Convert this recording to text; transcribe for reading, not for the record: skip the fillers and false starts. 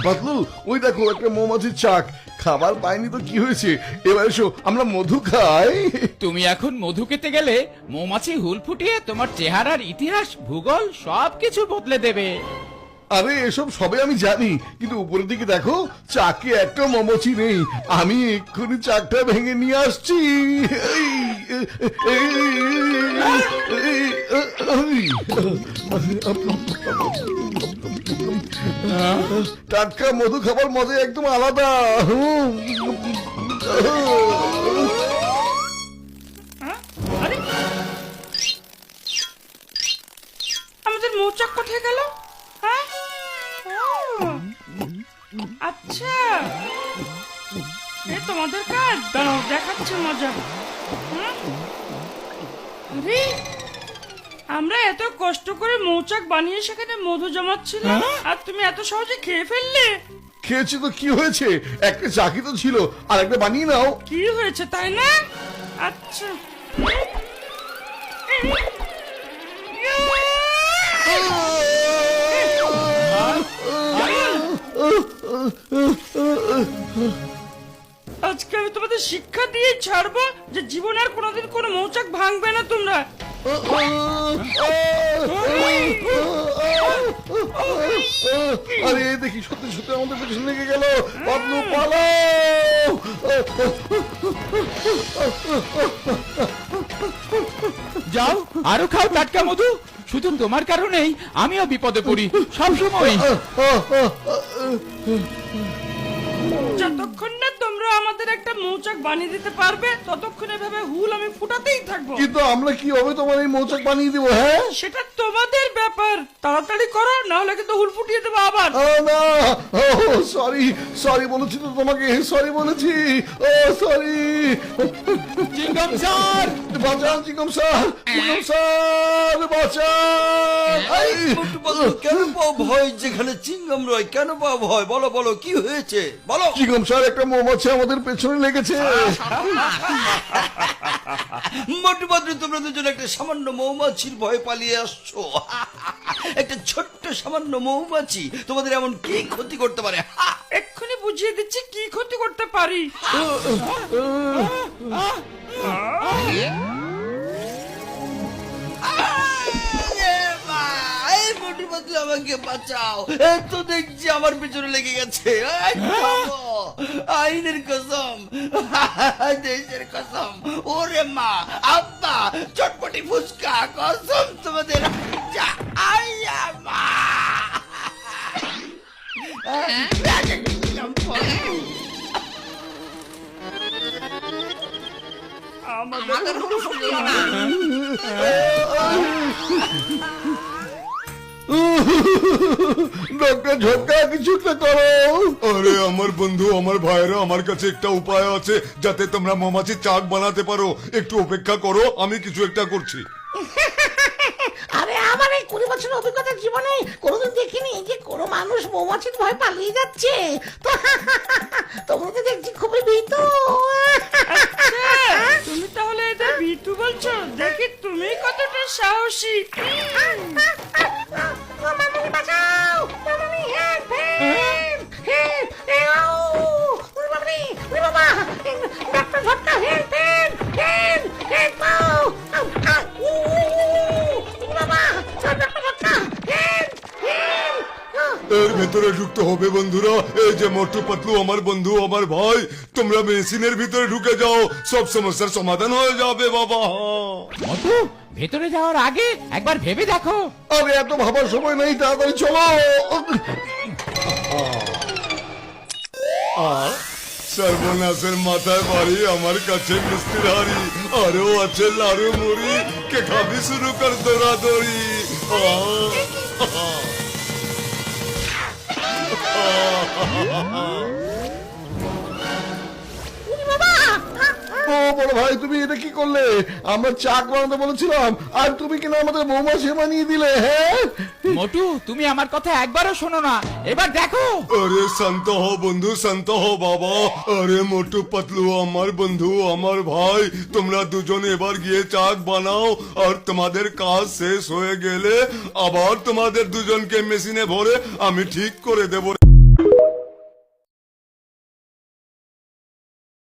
পাতলু, ওই দেখো একটা মৌমাছির চাক। খাবার পাইনি তো কি হয়েছে, এবার এসো আমরা মধু খাই। তুমি এখন মধু খেতে গেলে মৌমাছি হুল ফুটিয়ে তোমার চেহারার ইতিহাস ভূগোল সবকিছু বদলে দেবে। আরে এসব সবে আমি জানি, কিন্তু উপরের দিকে দেখো চাকে একটা মৌমাছি নেই। আমি এক্ষুনি চাকটা ভেঙে নিয়ে আসছি। টাটকা মধু খাবার মজা একদম আলাদা। আরে আমাদের মৌচাক কোথায় গেল? হ্যাঁ, আচ্ছা এ তোমাদের কাজ, দাঁড়াও দেখাচ্ছে মজা। আরে আমরা এত কষ্ট করে মৌচাক বানিয়ে সেখানে মধু জমাচ্ছিলাম, আর তুমি এত সহজে খেয়ে ফেললে। খেয়েছি তো কি হয়েছে, একটা চাকি তো ছিল, আর একটা বানিয়ে নাও। কি হয়েছে তাই না? আচ্ছা আজকে আমি তোমাদের শিক্ষা দিয়ে ছাড়বো যে জীবনে আর কোনোদিন কোনো মৌচাক ভাঙবে না তোমরা। আরে দেখি সত্যি সত্যি আমাদের পেছনে লেগে গেল। পাতলু পালাও। যাও আরো খাও টাটকা মধু। শুধু তোমার কারণেই আমিও বিপদে পড়ি সবসময়। যতক্ষণ না তোমরা আমাদের একটা মৌচাক বানিয়ে দিতে পারবে ততক্ষণ এভাবে হুল আমি ফুটাতেই থাকবো। কিন্তু আমরা কি হবে তোমার এই মৌচাক বানিয়ে দিব? হ্যাঁ সেটা তোমাদের ব্যাপার, তাড়াতাড়ি করো, না হলে কিন্তু হুল ফুটিয়ে দেবো আবার। না, সরি সরি বলেছি তো তোমাকে, সরি বলেছি। ও সরি। চিংগাম স্যার বাঁচান চিংগাম স্যার, চিংগাম স্যার বাঁচান। কেন পাও ভয়? যেখানে চিংগাম রয় কেন পাও ভয়? বলো বলো কি হয়েছে বলো। চিংগাম স্যার একটা মৌমাছি আমাদের পেছনে লেগেছে। মোটু পাতলু, তোমরা দুজন একটা সামান্য মৌমাছির ভয় পালিয়ে আসছো। একটা ছোট্ট সামান্য মৌমাছি তোমাদের এমন কি ক্ষতি করতে পারে? এক্ষুনি বুঝিয়ে দিচ্ছি কি ক্ষতি করতে পারি। মোটু পাতলু আমাকে বাঁচাও, তো দেখছি আমার পেছনে লেগে গেছে। আইনের কসম, দেশের কসম, ওরে মা আব্বা চটপটি ফুচকা কসম তোমাদের। আইয়া মা আমাদের ডক্টর ঝটকা কিছু একটা করো। আরে আমার বন্ধু, আমার ভাইরা, আমার কাছে একটা উপায় আছে যাতে তোমরা মৌমাছির চাক বানাতে পারো। একটু অপেক্ষা করো, আমি কিছু একটা করছি। আরে আমার এই 20 বছরের অভিজ্ঞতার জীবনে কোনোদিন দেখিনি যে কোনো মানুষ মৌমাছির ভয় পালিয়ে যাচ্ছে। তো তোমরা তো দেখছি খুবই ভীতু। তুমি তাহলে এদের ভীতু বলছো? দেখি তুমি কতটা সাহসী। মামনি বাঁচাও, মামনি হেল্প হেল্প হেল্প। মামনি, ওরে বাবা, ডাক্তার ঝটকা হেল্প হেল্প হেল্প হেল্প। বাবা, ডাক্তার ঝটকা হেল্প হেল্প। এর ভেতরে ঢুকতে হবে বন্ধুরা। এই যে মোটু পাতলু আমার বন্ধু, আমার ভাই, তোমরা মেশিনের ভিতরে ঢুকে যাও, সব সমস্যার সমাধান হয়ে যাবে বাবা। মধু ভেতরে যাওয়ার আগে একবার ভেবে দেখো। আরে এত ভাবার সময় নেই, তাড়াতাড়ি চলো। সর্বনাশের মাথায় বাড়ি, আমার কাছে মিষ্টির হাড়ি, আরো আছে লাড়ু মুড়ি, কে খাবি শুরু কর দৌড়াদৌড়ি। বাবা, ও বড় ভাই, তুমি এটা কি করলে? আমরা চাক বানাতে বলেছিলাম আর তুমি কিনা আমাদের মৌমাছি বানিয়ে দিলে। হ্যাঁ, মোটু, তুমি আমার কথা একবারও শোনো না, এবার দেখো। আরে শান্ত হও বন্ধু, শান্ত হও বাবা। আরে মোটু পাতলু আমার বন্ধু, আমার ভাই, তোমরা দুজন এবার গিয়ে চাক বানাও, আর তোমাদের কাজ শেষ হয়ে গেলে আবার তোমাদের দুজনকে মেশিনে ভরে আমি ঠিক করে দেবো।